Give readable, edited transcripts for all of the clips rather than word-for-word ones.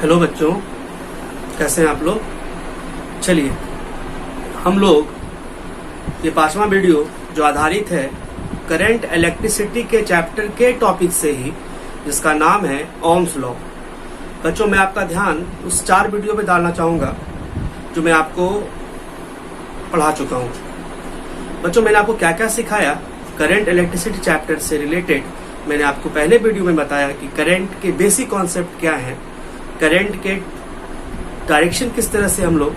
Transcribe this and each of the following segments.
Hello बच्चों, कैसे हैं आप लोग। चलिए हम लोग ये 5वां वीडियो जो आधारित है करंट इलेक्ट्रिसिटी के चैप्टर के टॉपिक से ही, जिसका नाम है ओम्स लॉ। बच्चों, मैं आपका ध्यान उस 4 वीडियो पे डालना चाहूंगा जो मैं आपको पढ़ा चुका हूं। बच्चों, मैंने आपको क्या क्या सिखाया करंट इलेक्ट्रिसिटी चैप्टर से रिलेटेड। मैंने आपको पहले वीडियो में बताया कि करंट के बेसिक कॉन्सेप्ट क्या है, करंट के डायरेक्शन किस तरह से हम लोग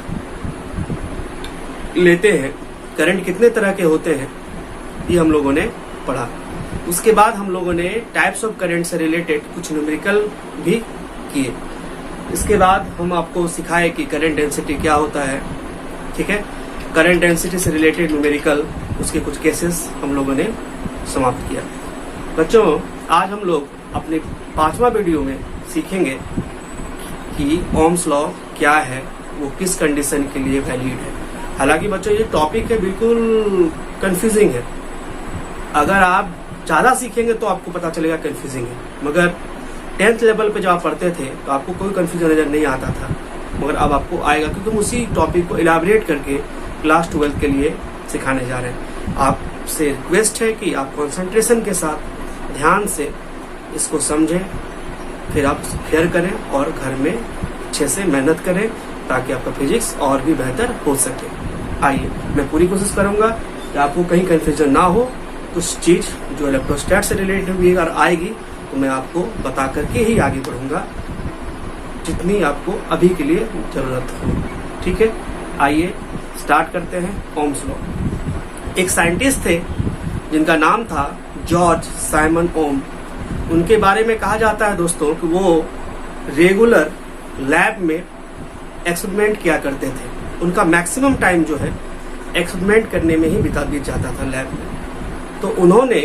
लेते हैं, करंट कितने तरह के होते हैं, ये हम लोगों ने पढ़ा। उसके बाद हम लोगों ने टाइप्स ऑफ करंट से रिलेटेड कुछ न्यूमेरिकल भी किए। इसके बाद हम आपको सिखाए कि करंट डेंसिटी क्या होता है। ठीक है, करंट डेंसिटी से रिलेटेड न्यूमेरिकल उसके कुछ केसेस हम लोगों ने समाप्त किया। बच्चों, आज हम लोग अपने 5वां वीडियो में सीखेंगे कि ओम्स लॉ क्या है, वो किस कंडीशन के लिए वैलिड है। हालांकि बच्चों, ये टॉपिक है बिल्कुल कंफ्यूजिंग है। अगर आप ज्यादा सीखेंगे तो आपको पता चलेगा कंफ्यूजिंग है, मगर 10th लेवल पे जब आप पढ़ते थे तो आपको कोई कंफ्यूजन नजर नहीं आता था, मगर अब आपको आएगा, क्योंकि हम उसी टॉपिक को इलाबरेट करके क्लास 12 के लिए सिखाने जा रहे हैं। आपसे रिक्वेस्ट है कि आप कंसंट्रेशन के साथ ध्यान से इसको समझें, फिर आप फेयर करें और घर में अच्छे से मेहनत करें ताकि आपका फिजिक्स और भी बेहतर हो सके। आइए, मैं पूरी कोशिश करूंगा कि आपको कहीं कंफ्यूजन ना हो। कुछ चीज जो इलेक्ट्रोस्टैट से रिलेटेड भी अगर आएगी तो मैं आपको बता करके ही आगे बढ़ूंगा, जितनी आपको अभी के लिए जरूरत हो। ठीक है, आइए स्टार्ट करते हैं ओम्स लॉ। एक साइंटिस्ट थे जिनका नाम था जॉर्ज साइमन ओम। उनके बारे में कहा जाता है दोस्तों कि वो रेगुलर लैब में एक्सपेरिमेंट किया करते थे। उनका मैक्सिमम टाइम जो है एक्सपेरिमेंट करने में ही बीत जाता था लैब में। तो उन्होंने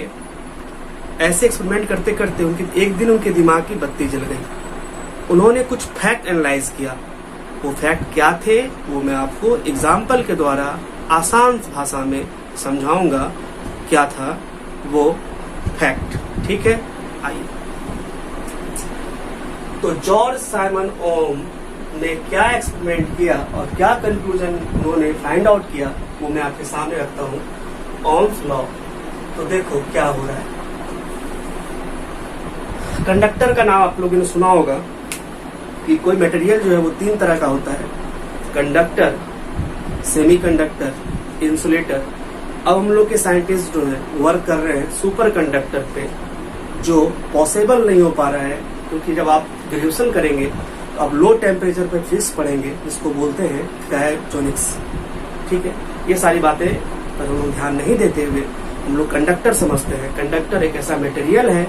ऐसे एक्सपेरिमेंट करते करते एक दिन उनके दिमाग की बत्ती जल गई। उन्होंने कुछ फैक्ट एनालाइज किया। वो फैक्ट क्या थे वो मैं आपको एग्जाम्पल के द्वारा आसान भाषा में समझाऊंगा क्या था वो फैक्ट। ठीक है, आइए। तो जॉर्ज साइमन ओम ने क्या एक्सपेरिमेंट किया और क्या कंक्लूजन उन्होंने फाइंड आउट किया वो मैं आपके सामने रखता हूं। Ohm's law. तो देखो क्या हो रहा है। कंडक्टर का नाम आप लोगों ने सुना होगा कि कोई मटेरियल जो है वो 3 तरह का होता है, कंडक्टर, सेमीकंडक्टर, इंसुलेटर। अब हम लोग के साइंटिस्ट जो है वर्क कर रहे हैं सुपर कंडक्टर पे, जो पॉसिबल नहीं हो पा रहा है, क्योंकि जब आप ग्रेजुएशन करेंगे तो आप लो टेम्परेचर पे फिजिक्स पढ़ेंगे, जिसको बोलते हैं क्रायोजेनिक्स। ठीक है, ये सारी बातें पर हम लोग ध्यान नहीं देते हुए हम लोग कंडक्टर समझते हैं। कंडक्टर एक ऐसा मटेरियल है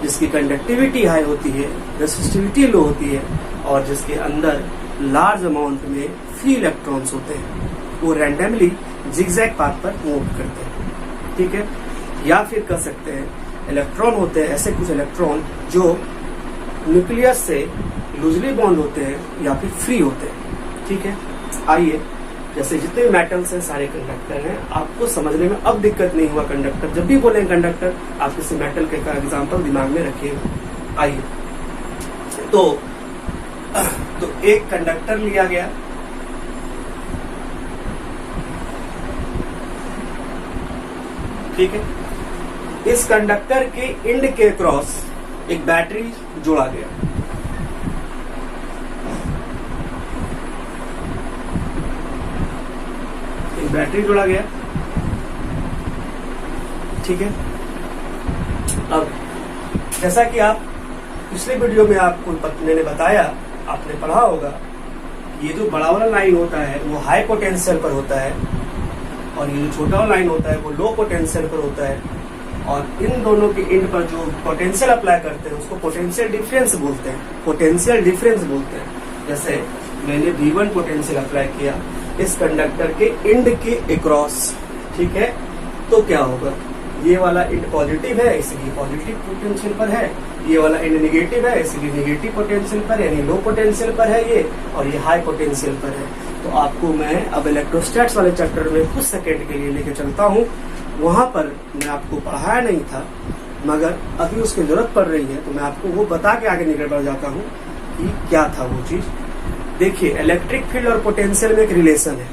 जिसकी कंडक्टिविटी हाई होती है, रेसिस्टिविटी लो होती है, और जिसके अंदर लार्ज अमाउंट में फ्री इलेक्ट्रॉन्स होते हैं। वो रैंडमली जिगजैग पाथ पर मूव करते हैं। ठीक है, या फिर कह सकते हैं इलेक्ट्रॉन होते हैं ऐसे कुछ इलेक्ट्रॉन जो न्यूक्लियस से लूजली बॉन्ड होते हैं या फिर फ्री होते हैं। ठीक है, आइए, जैसे जितने भी मेटल्स हैं सारे कंडक्टर हैं। आपको समझने में अब दिक्कत नहीं हुआ कंडक्टर। जब भी बोले कंडक्टर आप किसी मेटल के का एग्जाम्पल दिमाग में रखिएगा। आइए, तो एक कंडक्टर लिया गया, ठीक है। इस कंडक्टर के एंड के क्रॉस एक बैटरी जोड़ा गया। एक बैटरी जोड़ा गया, ठीक है। अब जैसा कि आप पिछले वीडियो में आपको मैंने बताया, आपने पढ़ा होगा, ये जो बड़ा वाला लाइन होता है वो हाई पोटेंशियल पर होता है और ये जो छोटा वाला लाइन होता है वो लो पोटेंशियल पर होता है। और इन दोनों के एंड पर जो पोटेंशियल अप्लाई करते हैं उसको पोटेंशियल डिफरेंस बोलते हैं। पोटेंशियल डिफरेंस बोलते हैं। जैसे मैंने V1 पोटेंशियल अप्लाई किया इस कंडक्टर के एंड के अक्रॉस, ठीक है, तो क्या होगा, ये वाला एंड पॉजिटिव है इसलिए पॉजिटिव पोटेंशियल पर है, ये वाला एंड नेगेटिव है इसलिए नेगेटिव पोटेंशियल पर, यानी लो पोटेंशियल पर है ये, और ये हाई पोटेंशियल पर है। तो आपको मैं अब इलेक्ट्रोस्टैट्स वाले चैप्टर में कुछ सेकंड के लिए लेके चलता हूँ। वहां पर मैं आपको पढ़ाया नहीं था, मगर अभी उसकी जरूरत पड़ रही है तो मैं आपको वो बता के आगे निकल बढ़ जाता हूँ कि क्या था वो चीज। देखिए, इलेक्ट्रिक फील्ड और पोटेंशियल में एक रिलेशन है।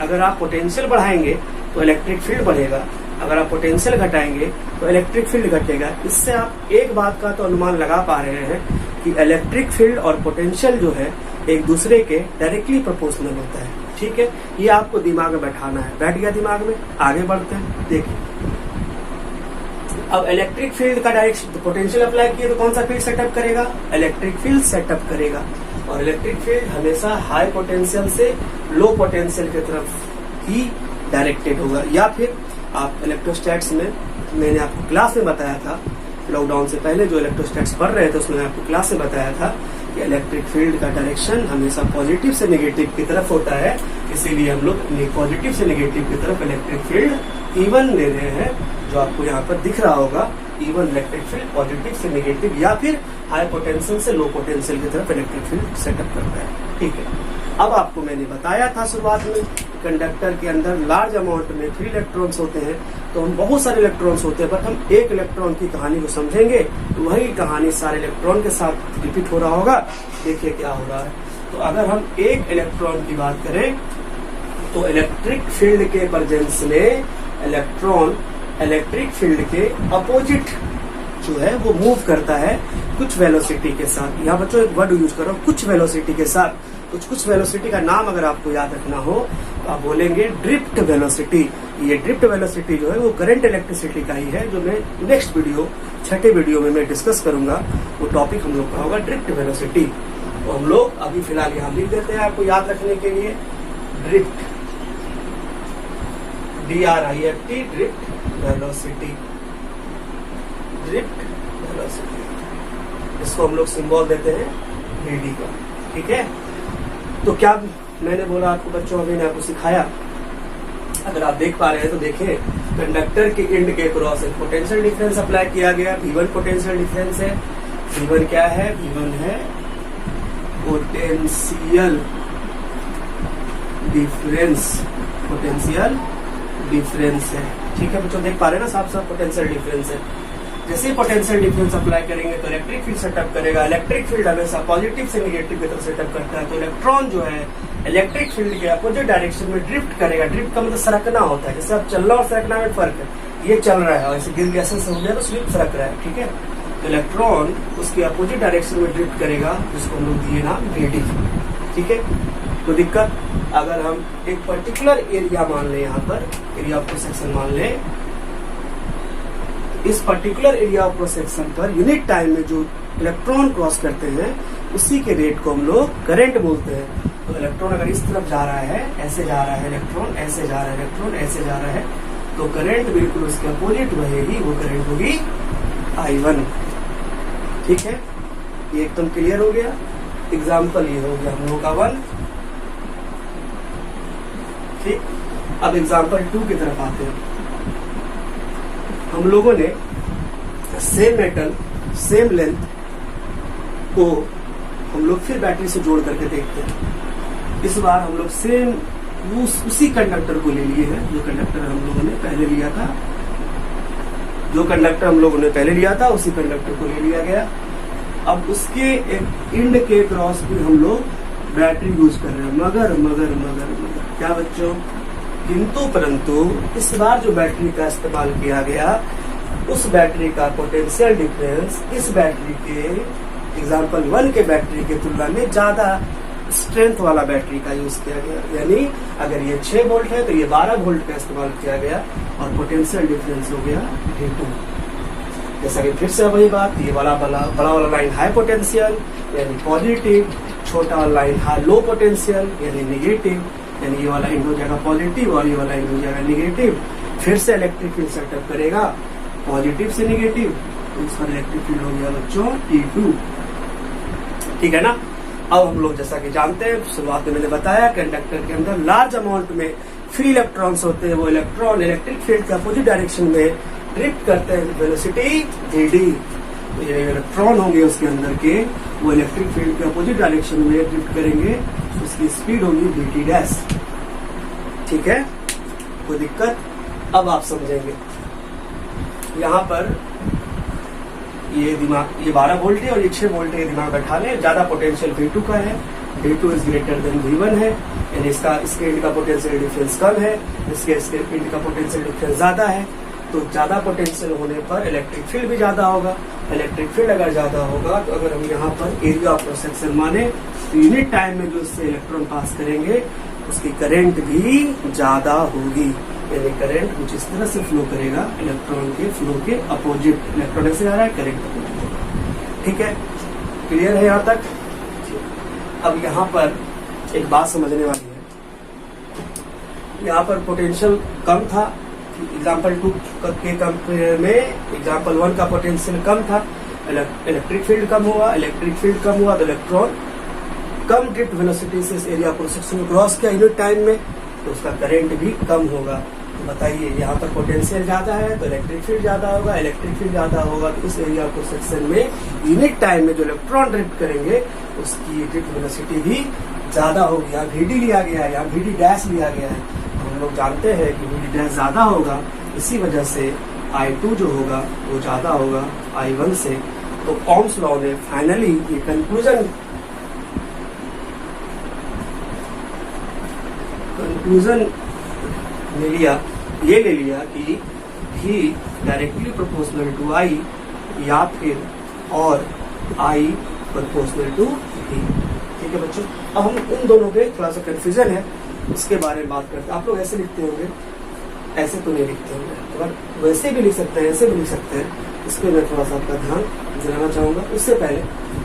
अगर आप पोटेंशियल बढ़ाएंगे तो इलेक्ट्रिक फील्ड बढ़ेगा, अगर आप पोटेंशियल घटाएंगे तो इलेक्ट्रिक फील्ड घटेगा। इससे आप एक बात का तो अनुमान लगा पा रहे हैं कि इलेक्ट्रिक फील्ड और पोटेंशियल जो है एक दूसरे के डायरेक्टली प्रोपोर्शनल होता है। ठीक है, ये आपको दिमाग में बैठाना है। बैठ गया दिमाग में? आगे बढ़ते हैं। देखिए, अब इलेक्ट्रिक फील्ड का डायरेक्शन पोटेंशियल अप्लाई किए तो कौन सा फील्ड सेटअप करेगा? इलेक्ट्रिक फील्ड सेटअप करेगा। और इलेक्ट्रिक फील्ड हमेशा हाई पोटेंशियल से लो पोटेंशियल की तरफ ही डायरेक्टेड होगा। या फिर आप इलेक्ट्रोस्टैट्स में, मैंने आपको क्लास में बताया था, लॉकडाउन से पहले जो इलेक्ट्रोस्टैट्स पढ़ रहे थे उसमें आपको क्लास में बताया था कि इलेक्ट्रिक फील्ड का डायरेक्शन हमेशा पॉजिटिव से नेगेटिव की तरफ होता है। इसीलिए हम लोग पॉजिटिव से नेगेटिव की तरफ इलेक्ट्रिक फील्ड इवन ले रहे हैं, जो आपको यहाँ पर दिख रहा होगा। इवन इलेक्ट्रिक फील्ड पॉजिटिव से नेगेटिव या फिर हाई पोटेंशियल से लो पोटेंशियल की तरफ इलेक्ट्रिक फील्ड सेटअप करता है। ठीक है, अब आपको मैंने बताया था शुरुआत में, कंडक्टर के अंदर लार्ज अमाउंट में फ्री इलेक्ट्रॉन्स होते हैं, तो हम बहुत सारे इलेक्ट्रॉन्स होते हैं, बट हम एक इलेक्ट्रॉन की कहानी को समझेंगे तो वही कहानी सारे इलेक्ट्रॉन के साथ रिपीट हो रहा होगा। देखिए क्या हो रहा है। तो अगर हम एक इलेक्ट्रॉन की बात करें तो इलेक्ट्रिक फील्ड के प्रेजेंस में इलेक्ट्रॉन इलेक्ट्रिक फील्ड के अपोजिट जो है वो मूव करता है कुछ वेलोसिटी के साथ। यहाँ बच्चों एक वर्ड यूज करो, कुछ वेलोसिटी के साथ। कुछ वेलोसिटी का नाम अगर आपको याद रखना हो तो आप बोलेंगे ड्रिफ्ट वेलोसिटी। ये ड्रिफ्ट वेलोसिटी जो है वो करंट इलेक्ट्रिसिटी का ही है, जो मैं नेक्स्ट वीडियो, छठे वीडियो में मैं डिस्कस करूंगा। वो टॉपिक हम लोग का होगा ड्रिफ्ट वेलोसिटी। तो हम लोग अभी फिलहाल यहाँ लिख देते हैं आपको याद रखने के लिए, drift, DRIFT, drift velocity, drift velocity. इसको हम लोग सिंबल देते हैं VD का। ठीक है, तो क्या मैंने बोला आपको बच्चों, अभी मैंने आपको सिखाया। अगर आप देख पा रहे हैं तो देखिए, कंडक्टर के एंड के क्रॉस एक पोटेंशियल डिफरेंस अप्लाई किया गया। V1 पोटेंशियल डिफरेंस है। V1 क्या है? V1 है पोटेंशियल डिफरेंस, पोटेंशियल डिफरेंस है। ठीक है बच्चों, देख पा रहे हैं ना, साफ साफ पोटेंशियल डिफरेंस है। जैसे ही पोटेंशियल डिफरेंस अप्लाई करेंगे तो इलेक्ट्रिक फील्ड सेटअप करेगा। इलेक्ट्रिक फील्ड हमेशा पॉजिटिव से नेगेटिव की तरफ सेटअप करता है। तो इलेक्ट्रॉन जो है इलेक्ट्रिक फील्ड के अपोजिट डायरेक्शन में ड्रिफ्ट करेगा। ड्रिफ्ट का मतलब सरकना होता है। जैसे अब चलना और सरकना में फर्क है। ये चल रहा है और ऐसे गिर गया, ऐसे हो गया तो स्लिप सरक रहा है। ठीक है, तो इलेक्ट्रॉन उसके अपोजिट डायरेक्शन में ड्रिफ्ट करेगा, जिसको हम लोग दिए नाम VD। ठीक है, तो दिक्कत, अगर हम एक पर्टिकुलर एरिया मान लें, यहाँ पर एरिया ऑफ क्रॉस सेक्शन मान लें, इस particular area of cross section per unit time में जो इलेक्ट्रॉन क्रॉस करते हैं उसी के रेट को हम लोग करंट बोलते हैं। तो इलेक्ट्रॉन अगर इस तरफ जा रहा है, ऐसे जा रहा है इलेक्ट्रॉन, ऐसे जा रहा है इलेक्ट्रॉन, ऐसे जा रहा है, तो करंट बिल्कुल उसके अपोजिट बहेगी। वो करंट होगी I1। ठीक है, ये एकदम क्लियर हो गया। एग्जाम्पल ये हो गया हम लोगों का 1। ठीक, अब एग्जाम्पल 2 की तरफ आते हैं। हम लोगों ने सेम मेटल, सेम लेंथ को हम लोग फिर बैटरी से जोड़ करके देखते हैं। इस बार हम लोग सेम उसी कंडक्टर को ले लिए हैं जो कंडक्टर हम लोगों ने पहले लिया था। जो कंडक्टर हम लोगों ने पहले लिया था उसी कंडक्टर को ले लिया गया। अब उसके एक एंड के क्रॉस भी हम लोग बैटरी यूज कर रहे हैं। मगर मगर मगर मगर क्या बच्चों, किंतु परंतु इस बार जो बैटरी का इस्तेमाल किया गया, उस बैटरी का पोटेंशियल डिफरेंस इस बैटरी के एग्जाम्पल 1 के बैटरी की तुलना में ज्यादा स्ट्रेंथ वाला बैटरी का यूज किया गया। यानी अगर ये 6 वोल्ट है तो ये 12 वोल्ट का इस्तेमाल किया गया और पोटेंशियल डिफरेंस हो गया V2। जैसा कि फिर से वही बात, ये बड़ा वाला लाइन हाई पोटेंशियल यानी पॉजिटिव, छोटा वाला लाइन हाई लो पोटेंशियल यानी निगेटिव, यानी ये वाला एंड हो जाएगा पॉजिटिव और ये वाला एंड हो जाएगा निगेटिव। फिर से इलेक्ट्रिक फील्ड सेटअप करेगा पॉजिटिव से निगेटिव, तो इस पर इलेक्ट्रिक फील्ड हो गया बच्चों T2। ठीक है ना। अब हम लोग जैसा कि जानते हैं, शुरुआत में मैंने बताया, कंडक्टर के अंदर लार्ज अमाउंट में फ्री इलेक्ट्रॉन्स होते हैं। वो इलेक्ट्रॉन इलेक्ट्रिक फील्ड के अपोजिट डायरेक्शन में ड्रिफ्ट करते हैं, वेलोसिटी VD। तो ये इलेक्ट्रॉन होंगे उसके अंदर के, वो इलेक्ट्रिक फील्ड के अपोजिट डायरेक्शन में ड्रिफ्ट करेंगे, उसकी स्पीड होगी VT'। ठीक है, कोई दिक्कत? अब आप समझेंगे। यहाँ पर ये दिमाग, ये 12 वोल्ट है और ये 6 वोल्ट है, दिमाग बैठा ले। ज्यादा पोटेंशियल V2 का है, V2 is greater than V1 है, यानी इसके इंड का पोटेंशियल डिफरेंस कम है, इसके इंड का पोटेंशियल डिफरेंस ज्यादा है। तो ज्यादा पोटेंशियल होने पर इलेक्ट्रिक फील्ड भी ज्यादा होगा। इलेक्ट्रिक फील्ड अगर ज्यादा होगा तो अगर हम यहाँ पर एरिया ऑफ क्रॉस सेक्शन माने तो यूनिट टाइम में जो इससे इलेक्ट्रॉन पास करेंगे उसकी करंट भी ज्यादा होगी, यानी करंट कुछ इस तरह से फ्लो करेगा, इलेक्ट्रॉन के फ्लो के अपोजिट। इलेक्ट्रॉन ऐसे आ रहा है, करंट अपोजिट होगा। ठीक है, क्लियर है यहाँ तक? अब यहाँ पर एक बात समझने वाली है। यहाँ पर पोटेंशियल कम था, एग्जाम्पल 2 के कंपेयर में एग्जाम्पल 1 का पोटेंशियल कम था, इलेक्ट्रिक फील्ड कम हुआ। इलेक्ट्रिक फील्ड कम हुआ तो इलेक्ट्रॉन कम ड्रिफ्ट वेलोसिटी से इस एरिया क्रॉस सेक्शन में क्रॉस किया यूनिट टाइम में, तो उसका करंट भी कम होगा। तो बताइए, यहाँ पर पोटेंशियल ज्यादा है तो इलेक्ट्रिक फील्ड ज्यादा होगा, इलेक्ट्रिक फील्ड ज्यादा होगा तो इस एरिया क्रॉस सेक्शन में यूनिट टाइम में जो इलेक्ट्रॉन ड्रिफ्ट करेंगे उसकी ड्रिफ्ट वेलोसिटी भी ज्यादा होगी। यहाँ VD लिया गया है, यहाँ VD डैश लिया गया है। हम लोग जानते हैं कि VD डैश ज्यादा होगा, इसी वजह से I2 जो होगा वो ज्यादा होगा I1 से। तो ओम्स लॉ ने फाइनली ये कंक्लूजन ले लिया कि V directly proportional to I या फिर और I प्रोपोर्शनल टू V। ठीक है बच्चों, अब हम इन दोनों के थोड़ा सा कंफ्यूजन है उसके बारे में बात करते हैं। आप लोग ऐसे लिखते होंगे, ऐसे तो नहीं लिखते होंगे, तो वैसे भी लिख सकते हैं, ऐसे भी लिख सकते हैं। इस पर मैं थोड़ा सा आपका ध्यान दिलाना चाहूंगा। उससे पहले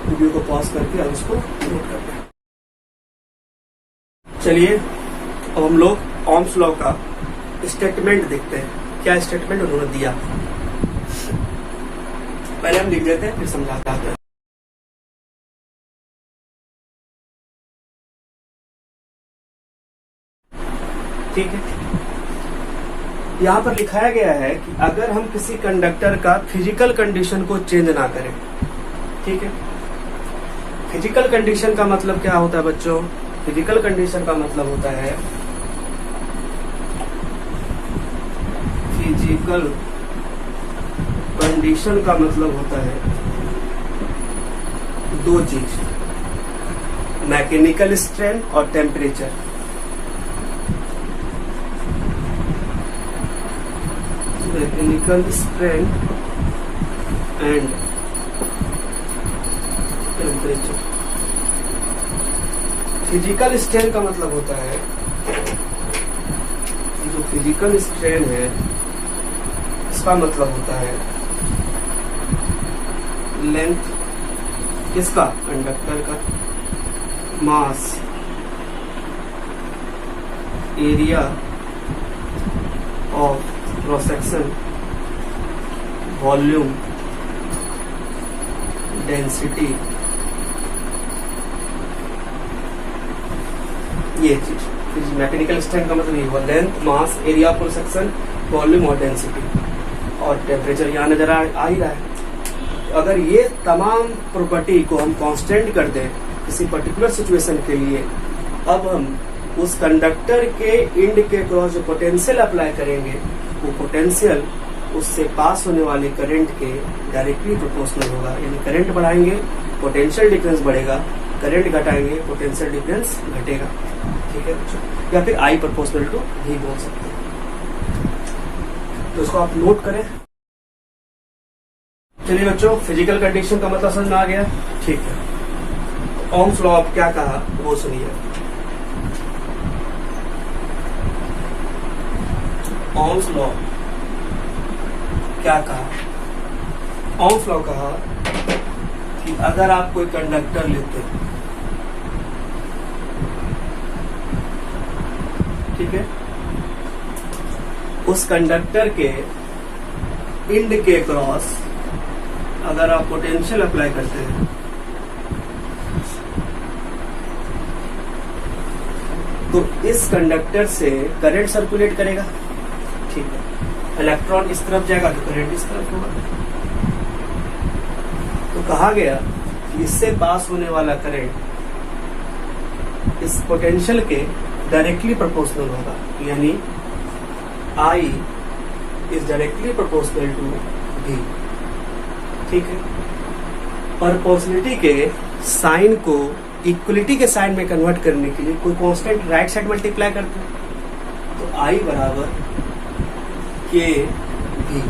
वीडियो को पॉज करके अब इसको नोट करते हैं। चलिए अब हम लोग ओम्स लॉ का स्टेटमेंट देखते हैं, क्या स्टेटमेंट उन्होंने दिया। पहले हम लिख देते हैं फिर समझाते हैं। ठीक है, यहाँ पर लिखाया गया है कि अगर हम किसी कंडक्टर का फिजिकल कंडीशन को चेंज ना करें, ठीक है। फिजिकल कंडीशन का मतलब क्या होता है बच्चों? फिजिकल कंडीशन का मतलब होता है, फिजिकल कंडीशन का मतलब होता है दो चीज, मैकेनिकल स्ट्रेन और temperature. Mechanical strain and temperature. Physical strain का मतलब होता है, जो फिजिकल स्ट्रेन है इसका मतलब होता है लेंथ किसका? कंडक्टर का, mass, area of cross section, volume, density, ये चीज। मैकेनिकल स्ट्रेन का मतलब ये हुआ length, mass, area of cross section, volume और डेंसिटी। और टेम्परेचर यहाँ नजर आ ही रहा है। अगर ये तमाम प्रॉपर्टी को हम कांस्टेंट कर दें किसी पर्टिकुलर सिचुएशन के लिए, अब हम उस कंडक्टर के इंड के क्रॉस जो पोटेंशियल अप्लाई करेंगे, वो पोटेंशियल उससे पास होने वाले करंट के डायरेक्टली प्रोपोर्शनल होगा। यानी करंट बढ़ाएंगे, पोटेंशियल डिफरेंस बढ़ेगा, करंट घटाएंगे, पोटेंशियल डिफरेंस घटेगा। ठीक है बच्चों, या फिर I प्रोपोर्शनल टू V बोल सकते हैं। तो इसको आप नोट करें। चलिए बच्चों, फिजिकल कंडीशन का मतलब समझ में आ गया? ठीक है। ओम्स लॉ अब क्या कहा वो सुनिए। ओम्स लॉ क्या कहा? ओम्स लॉ कहा कि अगर आप कोई कंडक्टर लेते हैं, ठीक है, उस कंडक्टर के इंड के क्रॉस अगर आप पोटेंशियल अप्लाई करते हैं तो इस कंडक्टर से करंट सर्कुलेट करेगा। ठीक है, इलेक्ट्रॉन इस तरफ जाएगा तो करंट इस तरफ होगा। तो कहा गया कि इससे पास होने वाला करंट इस पोटेंशियल के डायरेक्टली प्रोपोर्शनल होगा। यानी I is directly proportional to V। ठीक है। प्रोपोर्शनलिटी के साइन को इक्वलिटी के साइन में कन्वर्ट करने के लिए कोई कांस्टेंट राइट साइड मल्टीप्लाई करते हैं, तो I बराबर के भी,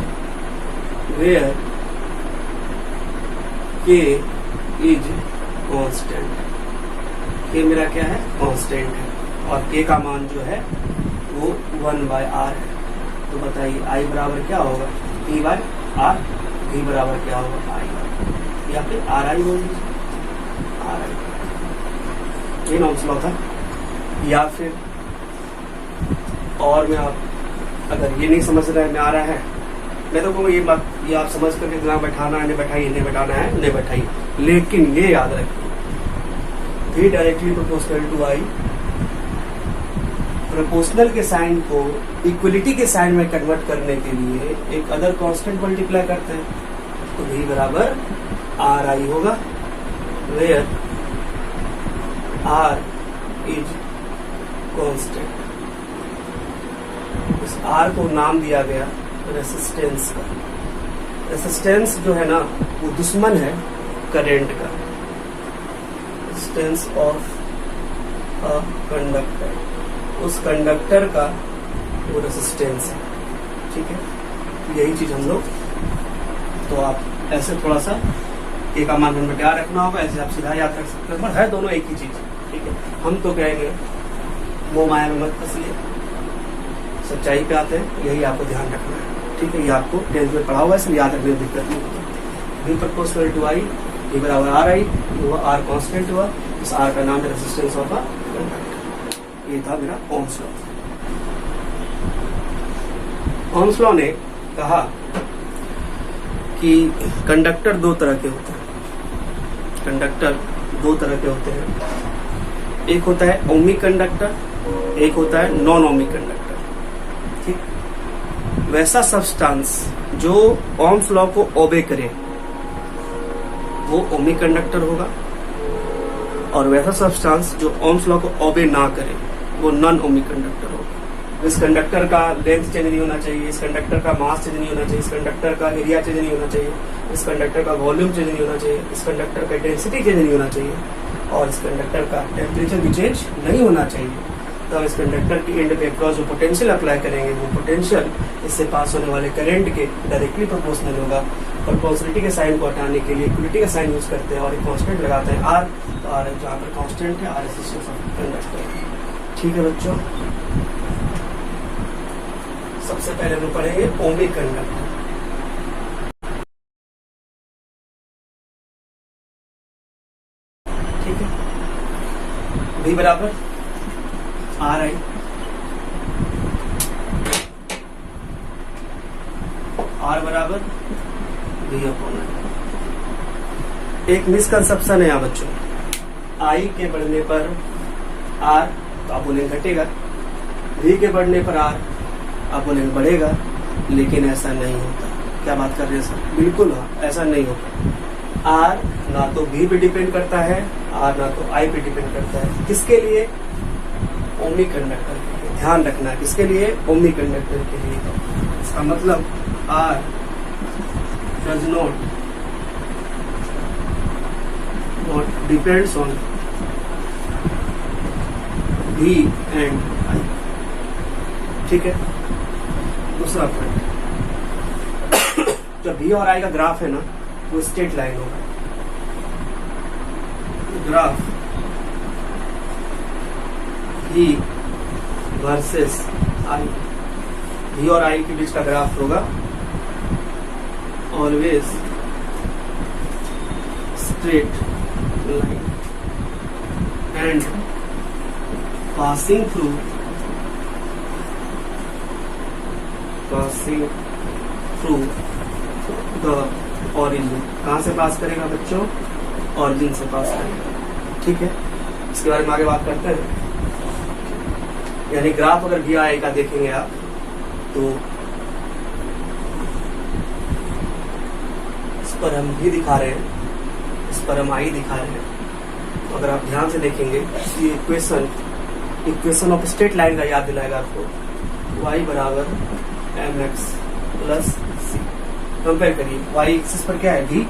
वेयर के इज कांस्टेंट। के मेरा क्या है, कांस्टेंट है, और के का मान जो है वो 1/r है। तो बताइए I बराबर क्या होगा, P/r। V बराबर क्या होगा, I, या फिर RI बोल दीजिए, RI। ये ओम्स लॉ था। या फिर और में आप अगर ये नहीं समझ रहे में आ रहा है, मैं तो कहूँगा ये बात ये आप समझ करके दिमाग बैठाना है, इन्हें बैठाइए, इन्हें बैठाना है, इन्हें बैठाइए। लेकिन ये याद रखिए, V directly proportional to I, proportional के साइन को इक्वलिटी के साइन में कन्वर्ट करने के लिए एक अदर कांस्टेंट मल्टीप्लाई करते हैं, तो V बराबर RI होगा, वेयर R इज कांस्टेंट। इस R को नाम दिया गया रेसिस्टेंस का। रेसिस्टेंस जो है ना वो दुश्मन है करंट का, रेसिस्टेंस ऑफ अ कंडक्टर, उस कंडक्टर का वो रेसिस्टेंस है, ठीक है। यही चीज हम लोग, तो आप ऐसे थोड़ा सा एक का मान में क्या रखना होगा, ऐसे आप सीधा याद रख सकते हैं, पर है दोनों एक ही चीज, ठीक है। हम तो कहेंगे वो माया में मत फंसिए, सच्चाई पे आते हैं, यही आपको ध्यान रखना है, ठीक है। ये आपको 10th में पढ़ा हुआ है, इसलिए याद रखने में दिक्कत नहीं होगी। V proportional to I, V बराबर RI, वो R कांस्टेंट हुआ, इस R का नाम है रेजिस्टेंस ऑफ अ कंडक्टर। ये था मेरा ओम्स लॉ। ओम्स लॉ ने कहा कि कंडक्टर दो तरह के होते हैं, कंडक्टर दो तरह के होते हैं, एक होता है ओमिक कंडक्टर, एक होता है नॉन ओमिक कंडक्टर, ठीक। वैसा सब्सटेंस जो ओम्स लॉ को ओबे करे वो ओमिक कंडक्टर होगा, और वैसा सब्सटेंस जो ओम्स लॉ को ओबे ना करे वो नॉन ओमिक कंडक्टर होगा। इस कंडक्टर का लेंथ चेंज नहीं होना चाहिए, इस कंडक्टर का मास चेंज नहीं होना चाहिए, इस कंडक्टर का एरिया चेंज नहीं होना चाहिए, इस कंडक्टर का वॉल्यूम चेंज नहीं होना चाहिए, इस कंडक्टर का डेंसिटी चेंज नहीं होना चाहिए, और इस कंडक्टर का टेम्परेचर भी चेंज नहीं होना चाहिए। तो इस कंडक्टर की एंड पे क्रॉस जो पोटेंशियल अप्लाई करेंगे वो पोटेंशियल इससे पास होने वाले करंट के डायरेक्टली प्रोपोर्शनल होगा। प्रोपोर्शनलिटी के साइन को हटाने के लिए इक्वलिटी का साइन यूज करते हैं और एक कांस्टेंट लगाते हैं R, तो R जहाँ पर कांस्टेंट है, R रेजिस्टेंस ऑफ कंडक्टर, ठीक है बच्चों। सबसे पहले हम पढ़ेंगे ओमिक कंडक्टर। ठीक है, V बराबर RI, R बराबर V/I। एक मिसकंसेप्शन है यहाँ बच्चों, I के बढ़ने पर R तो आप बोलेंगे घटेगा, V के बढ़ने पर R आप बोलेंगे बढ़ेगा, लेकिन ऐसा नहीं होता। क्या बात कर रहे हैं सर? बिल्कुल हाँ, ऐसा नहीं होता। R ना तो V पे डिपेंड करता है, R ना तो I पे डिपेंड करता है। किसके लिए? ओमिक कंडक्टर के लिए। ध्यान रखना है किसके लिए? ओमिक कंडक्टर के लिए। इसका मतलब R does not depends on V and I, ठीक है। दूसरा पॉइंट, जब V और I का ग्राफ है ना वो स्ट्रेट लाइन होगा। Graph V versus I, V और I के बीच का ग्राफ होगा always straight line and passing through the origin. कहां से पास करेगा बच्चों? ऑरिजिन से पास करेगा, ठीक है। इसके बारे में आगे बात करते हैं। यानी ग्राफ अगर V I का देखेंगे आप तो इस पर हम V दिखा रहे हैं, इस पर हम I दिखा रहे हैं। तो अगर आप ध्यान से देखेंगे ये इक्वेशन ऑफ स्ट्रेट लाइन का याद दिलाएगा आपको। Y बराबर mx प्लस c। कंपेयर करिए, y एक्सिस पर क्या है v,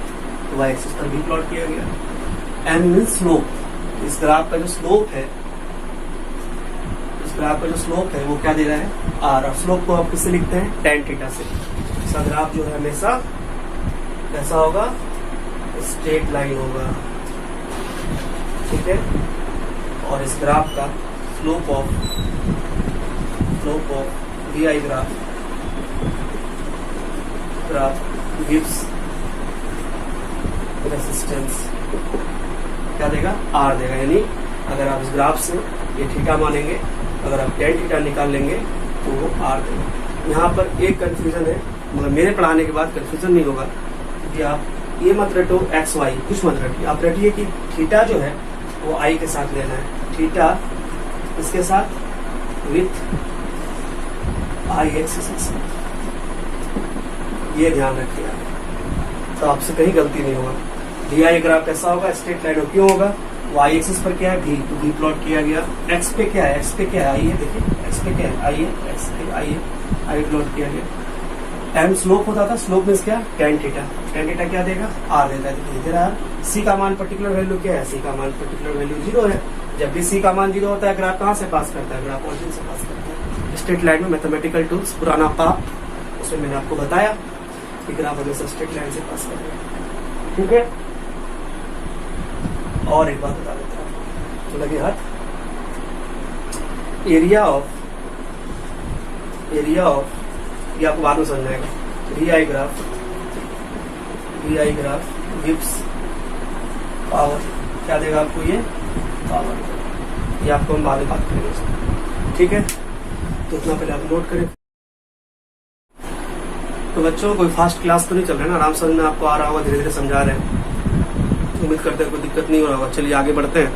तो y एक्सिस पर v प्लॉट किया गया। m मीन्स स्लोप, इस ग्राफ का जो स्लोप है, इस ग्राफ का जो स्लोप है वो क्या दे रहा है r, और स्लोप को आप किससे लिखते हैं tan थीटा से। इसका ग्राफ जो है हमेशा कैसा होगा, स्ट्रेट लाइन होगा, ठीक है। और इस ग्राफ का slope of vi graph gives resistance क्या देगा, r देगा। यानी अगर आप इस ग्राफ से ये थीटा मानेंगे, अगर आप tan थीटा निकाल लेंगे तो वो r देगा। यहाँ पर एक कंफ्यूजन है, मगर मेरे पढ़ाने के बाद कंफ्यूजन नहीं होगा, क्योंकि आप ये मत रटो एक्स वाई, कुछ मत रटिए, आप रटिए कि थीटा जो है वो आई के साथ लेना है, थीटा इसके साथ विथ आई एक्सिस, ये ध्यान रखिए तो आपसे कहीं गलती नहीं होगा। डी आई ग्राफ कैसा होगा, स्ट्रेट लाइन हो, क्यों होगा, वाई एक्सिस पर क्या है v, तो v प्लॉट किया गया। एक्स पे क्या है, एक्स पे क्या है आई है, देखिए एक्स पे क्या है आई है, एक्स पे आई है, आई प्लॉट किया गया। एम स्लोप होता था, स्लोप मीन्स क्या, tan थीटा, tan थीटा क्या देगा r देता है, देखिए इधर r। c का मान पर्टिकुलर वैल्यू क्या है, c का मान पर्टिकुलर वैल्यू 0 है। जब भी c का मान 0 होता है ग्राफ कहाँ से पास करता है, ग्राफ ऑरिजिन से पास करता है। स्ट्रेट लाइन में मैथमेटिकल टूल्स पुराना पाप, उसमें मैंने आपको बताया कि ग्राफ हमेशा स्ट्रेट लाइन से पास कर रहा है, ठीक है। और एक बात बता देता हूँ, तो लगे हाथ, एरिया ऑफ ये आपको बाद में समझ आएगा। V I graph gives power, क्या देगा आपको ये पावर, ये आपको हम बाद में बात करेंगे, ठीक है। तो इतना पहले आप नोट करें। तो बच्चों कोई फास्ट क्लास तो नहीं चल रहा है ना, आराम समझ में आपको आ रहा होगा, धीरे धीरे समझा रहे हैं, उम्मीद करते हैं कोई दिक्कत नहीं हो रहा होगा। चलिए आगे बढ़ते हैं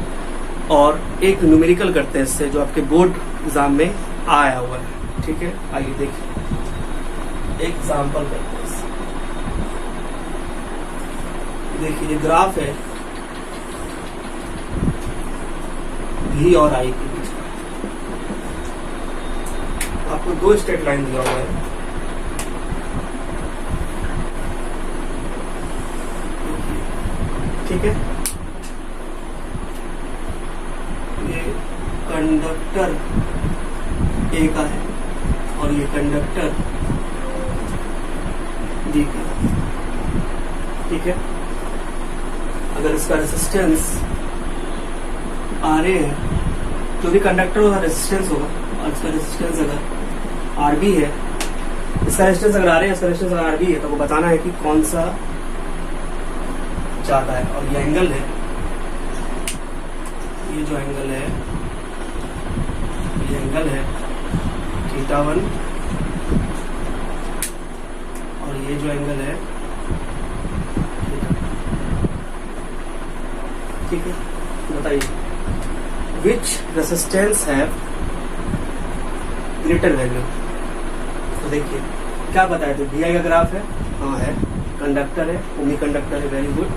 और एक न्यूमेरिकल करते हैं इससे, जो आपके बोर्ड एग्जाम में आया हुआ है, ठीक है। आइए देखिए एक एग्जाम्पल करते हैं इससे। देखिए ये ग्राफ है v और i के बीच का, आपको दो स्ट्रेट लाइन दिया हुआ है, ठीक है। ये कंडक्टर ए का है और ये कंडक्टर बी का, ठीक है। अगर इसका रेजिस्टेंस आर ए है, जो भी कंडक्टर होगा रेजिस्टेंस होगा, और इसका रेजिस्टेंस अगर आर बी है, इसका रेजिस्टेंस अगर आर ए है, इसका रेजिस्टेंस अगर आर बी है, तो वो बताना है कि कौन सा ज्यादा है। और ये एंगल है, ये जो एंगल है, ये एंगल है θ1, और ये जो एंगल है, ठीक है। बताइए विच रेसिस्टेंस हैव ग्रेटर वैल्यू। तो देखिए क्या बताया, तो डी आई का ग्राफ है, हाँ है, कंडक्टर है, ओमी कंडक्टर है, वेरी गुड।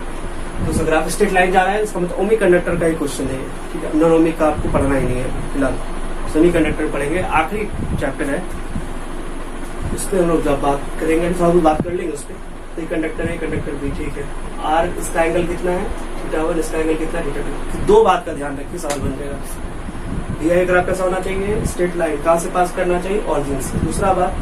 तो उसका ग्राफ स्ट्रेट लाइन जा रहा है, इसका मतलब ओमी कंडक्टर का ही क्वेश्चन है, ठीक है। नॉन ओमी का आपको पढ़ना ही नहीं है फिलहाल, सेमी कंडक्टर पढ़ेंगे, आखिरी चैप्टर है, उस पर हम लोग जब बात करेंगे थोड़ा बहुत बात कर लेंगे उस पर। तो ये कंडक्टर है, कंडक्टर भी, ठीक है। आर इसका एंगल कितना है, θ1, इसका एंगल कितना है, θ2। दो बात का ध्यान रखिए, सवाल बन जाएगा। डी आई ग्राफ कैसा होना चाहिए, स्ट्रेट लाइन, कहाँ से पास करना चाहिए, ऑरिजिन से। दूसरा बात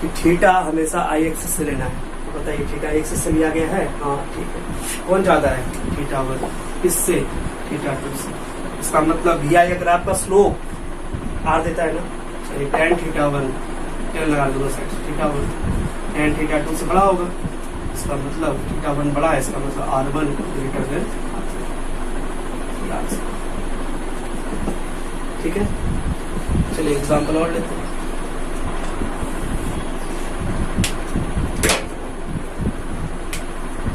कि थीटा हमेशा आई एक्सिस से लेना है। तो बताइए थीटा एक्सिस से लिया गया है, हाँ ठीक है। कौन ज्यादा है, θ1, इससे θ2 से। इसका मतलब वी आई ग्राफ का स्लोप आर देता है ना, चलिए tan θ1, tan लगा दो साइड, θ1 tan θ2 से बड़ा होगा, इसका मतलब θ1 बड़ा है, इसका मतलब r1 ग्रेटर देन, ठीक है। चलिए एग्जांपल और लेते हैं।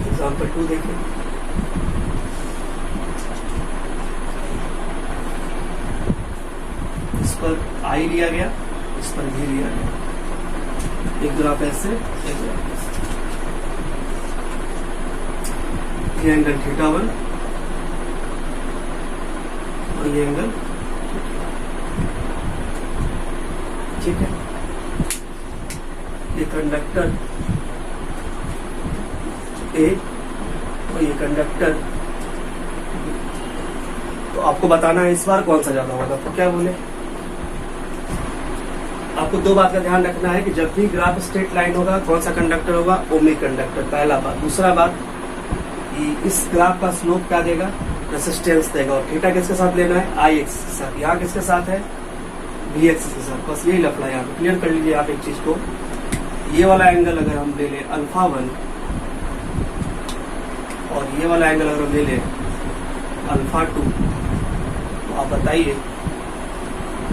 एग्जांपल 2 देखिए। इस पर आई लिया गया, इस पर भी लिया गया, एक ग्राफ ऐसे, एक ग्राफ ऐसे। ये एंगल θ1 और ये एंगल, ठीक है। ये कंडक्टर ए और ये कंडक्टर। तो आपको बताना है इस बार कौन सा ज्यादा होगा। तो क्या बोले, आपको दो बात का ध्यान रखना है कि जब भी ग्राफ स्ट्रेट लाइन होगा कौन सा कंडक्टर होगा, ओमिक कंडक्टर, पहला बात। दूसरा बात कि इस ग्राफ का स्लोप क्या देगा, रेसिस्टेंस देगा। और थीटा किसके साथ लेना है, आई एक्सिस के साथ। यहाँ किसके साथ है, वी एक्सिस के साथ। बस यही लफड़ा यहाँ पे क्लियर कर लीजिए आप एक चीज को। ये वाला एंगल अगर हम ले लें अल्फा 1 और ये वाला एंगल अगर हम ले लें अल्फा 2, तो आप बताइए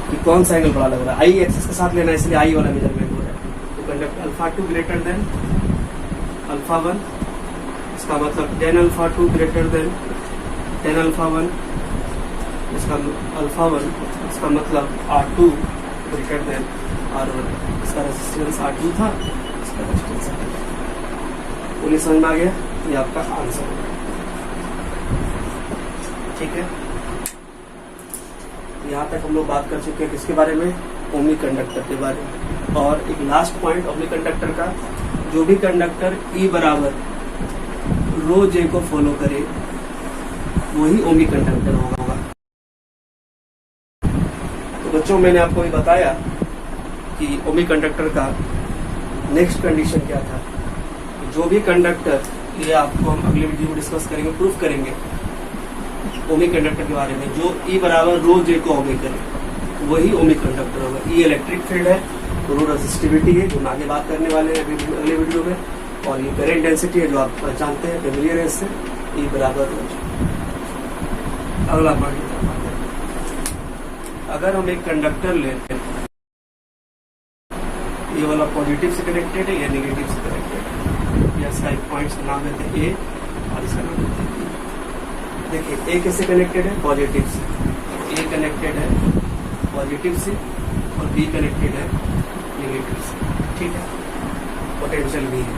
कि कौन सा एंगल बड़ा लग रहा है। आई एक्सिस के साथ लेना है इसलिए आई वाला मेजरमेंट हो रहा है। तो conductor alpha 2 greater than alpha 1, इसका मतलब tan alpha 2 greater than tan alpha 1, इसका अल्फा 1, इसका मतलब R2 ग्रेटर देन R1। इसका रेजिस्टेंस R2 था, इसका रेजिस्टेंस R1। पुलिस समझ में आ गया, ये आपका आंसर है। ठीक है, यहाँ तक हम लोग बात कर चुके हैं किसके बारे में, ओमिक कंडक्टर के बारे में। और एक लास्ट पॉइंट ओमिक कंडक्टर का, जो भी कंडक्टर E बराबर रो जे को फॉलो करे वही ओमिक कंडक्टर होगा। तो बच्चों मैंने आपको भी बताया कि ओमिक कंडक्टर का नेक्स्ट कंडीशन क्या था। जो भी कंडक्टर, ये आपको हम अगले वीडियो में डिस्कस करेंगे, प्रूफ करेंगे ओमिक कंडक्टर के बारे में। जो E बराबर रो जे को ओबे करे वही ओमिक कंडक्टर होगा। E इलेक्ट्रिक फील्ड है, रो रेजिस्टिविटी है जो हम आगे बात करने वाले हैं अगले वीडियो में, और ये करंट डेंसिटी है जो आप जानते हैं, फेमिलियर है इससे, E बराबर रो जे। अगला पॉइंट, अगर हम एक कंडक्टर लेते हैं, ये वाला पॉजिटिव से कनेक्टेड है या नेगेटिव से कनेक्टेड है, या इसका एक पॉइंट नाम लेते हैं ए और इसका नाम लेते हैं बी। देखिए ए किससे कनेक्टेड है, पॉजिटिव से। ए कनेक्टेड है पॉजिटिव से और बी कनेक्टेड है नेगेटिव से। ठीक है, पोटेंशियल भी है।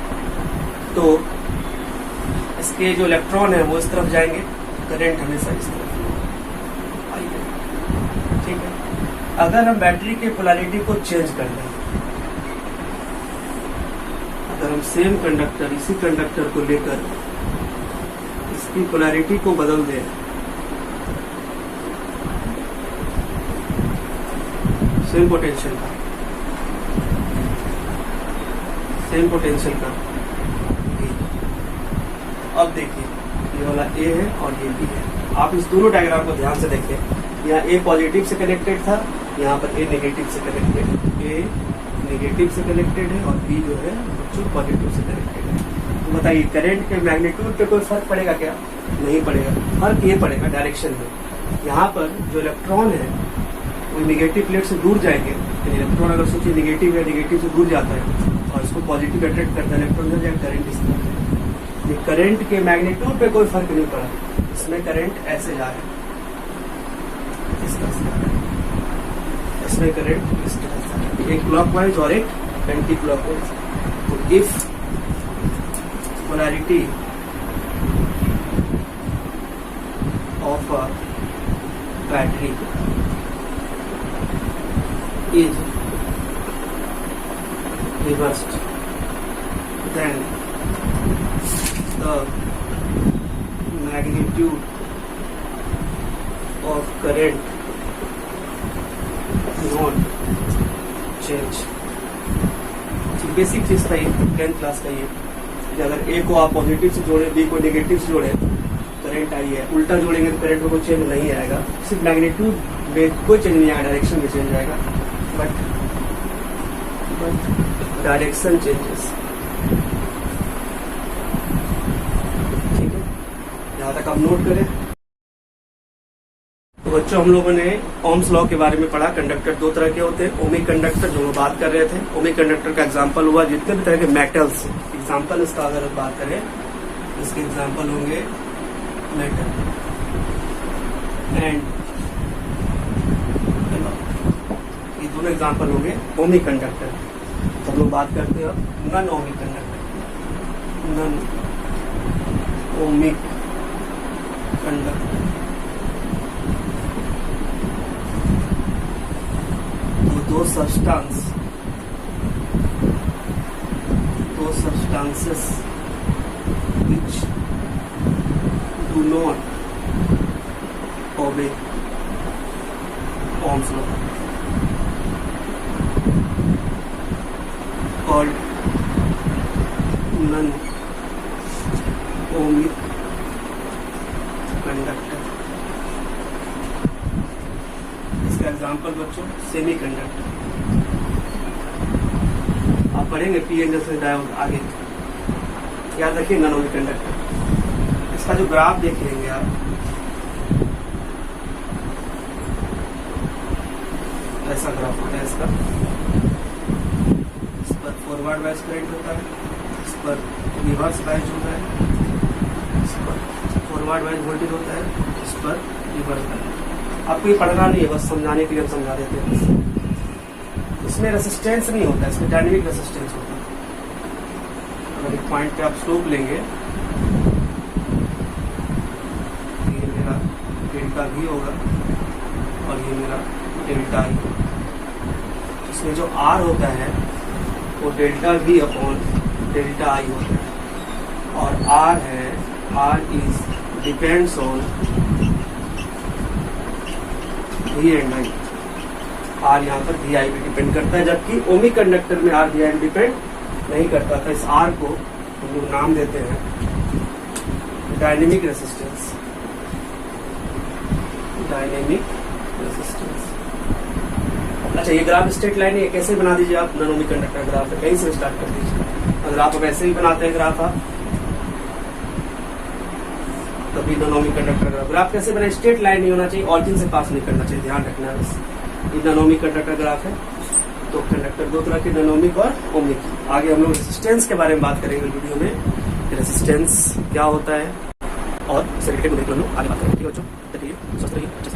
तो इसके जो इलेक्ट्रॉन है वो इस तरफ जाएंगे, करंट हमेशा इस तरफ आएगा। ठीक है, अगर हम बैटरी के पोलैरिटी को चेंज कर दें, अगर हम सेम कंडक्टर, इसी कंडक्टर को लेकर इसकी पोलैरिटी को बदल दें, सेम पोटेंशियल का, सेम पोटेंशियल का, अब देखिए ये वाला ए है और ये बी है। आप इस दोनों डायग्राम को ध्यान से देखें, यहाँ ए पॉजिटिव से कनेक्टेड था, यहाँ पर ए नेगेटिव से कनेक्टेड है। ए नेगेटिव से कनेक्टेड है और बी जो है बच्चों पॉजिटिव से कनेक्टेड है। तो बताइए करंट के मैग्नीट्यूड पे कोई फर्क पड़ेगा क्या, नहीं पड़ेगा। फर्क ये पड़ेगा डायरेक्शन में। यहाँ पर जो इलेक्ट्रॉन है वो नेगेटिव प्लेट से दूर जाएंगे। इलेक्ट्रॉन अगर सोचिए नेगेटिव है, नेगेटिव से दूर जाता है और इसको पॉजिटिव अट्रैक्ट करता है, इलेक्ट्रॉन इधर जाएगा, करंट इस तरह है। ये करंट के मैग्नीट्यूड पे कोई फर्क नहीं पड़ा, इसमें करंट ऐसे जा रहा है, इस तरह से जा रहा है, इसमें करंट इस तरह से, एक क्लॉकवाइज और एक एंटी क्लॉकवाइज। तो if polarity of a battery is reversed, then the magnitude of current not change। Basic चीज था ये 10th क्लास का, ये कि अगर ए को आप पॉजिटिव से जोड़े, बी को नेगेटिव से जोड़े, करंट आई है। उल्टा जोड़ेंगे तो करंट में कोई चेंज नहीं आएगा, सिर्फ मैग्नीट्यूड में कोई चेंज नहीं आएगा, डायरेक्शन में चेंज आएगा, बट डायरेक्शन चेंजेस। ठीक है, यहाँ तक आप नोट करें। तो बच्चों हम लोगों ने ओम्स लॉ के बारे में पढ़ा। कंडक्टर दो तरह के होते हैं, ओमिक कंडक्टर जो हम बात कर रहे थे। ओमिक कंडक्टर का एग्जांपल हुआ जितने भी तरह के मेटल्स, एग्जांपल इसका अगर बात करें, इसके एग्जांपल होंगे मेटल एंड, ये दोनों एग्जांपल होंगे ओमिक कंडक्टर। तो हम लोग बात करते हैं non ohmic conductor, non ohmic conductor. दो substances which do not obey Ohm's law called non-ohmic conductor. इसका एग्जाम्पल बच्चों सेमी कंडक्टर, आप पढ़ेंगे पी एन जैसे डायोड आगे, याद रखिए नॉन ओमिक कंडक्टर। इसका जो ग्राफ देख लेंगे आप, ऐसा ग्राफ होता है इसका, इस पर फॉरवर्ड बायस करंट होता है, इस पर रिवर्स बायस होता है, इस पर फॉरवर्ड बायस वोल्टेज होता है, इस पर रिवर्स बायस। आपको ये पढ़ना नहीं है, बस समझाने के लिए हम समझा देते हैं। इसमें रेसिस्टेंस नहीं होता है, इसमें डायनेमिक रेसिस्टेंस होता है। अगर एक पॉइंट पे आप स्लोप लेंगे, ये मेरा डेल्टा V होगा और ये मेरा डेल्टा I। इसमें जो R होता है वो delta V upon delta I होता है, और R है, R is depends on V and I। R यहाँ पर VI पे डिपेंड करता है, जबकि ओमिक कंडक्टर में R VI पे डिपेंड नहीं करता था। इस R को हम लोग नाम देते हैं डायनेमिक रेसिस्टेंस, डायनेमिक रेसिस्टेंस। अच्छा, ये ग्राफ स्ट्रेट लाइन है, कैसे बना दीजिए आप, नॉन ओमिक कंडक्टर ग्राफ है, कहीं से स्टार्ट कर दीजिए। अगर आप वैसे ही बनाते हैं ग्राफ आप, तभी नॉन ओमिक कंडक्टर ग्राफ कैसे बना, स्ट्रेट लाइन नहीं होना चाहिए, ऑरिजिन से पास नहीं करना चाहिए, ध्यान रखना है। बस ये नॉन ओमिक कंडक्टर ग्राफ है। तो कंडक्टर दो तरह के, नॉन ओमिक और ओमिक। आगे हम लोग रेसिस्टेंस के बारे में बात करेंगे वीडियो में, रेसिस्टेंस क्या होता है और इसे रिलेटेड हम लोग आगे बात करेंगे। ठीक है बच्चों, स्वस्थ रहिए।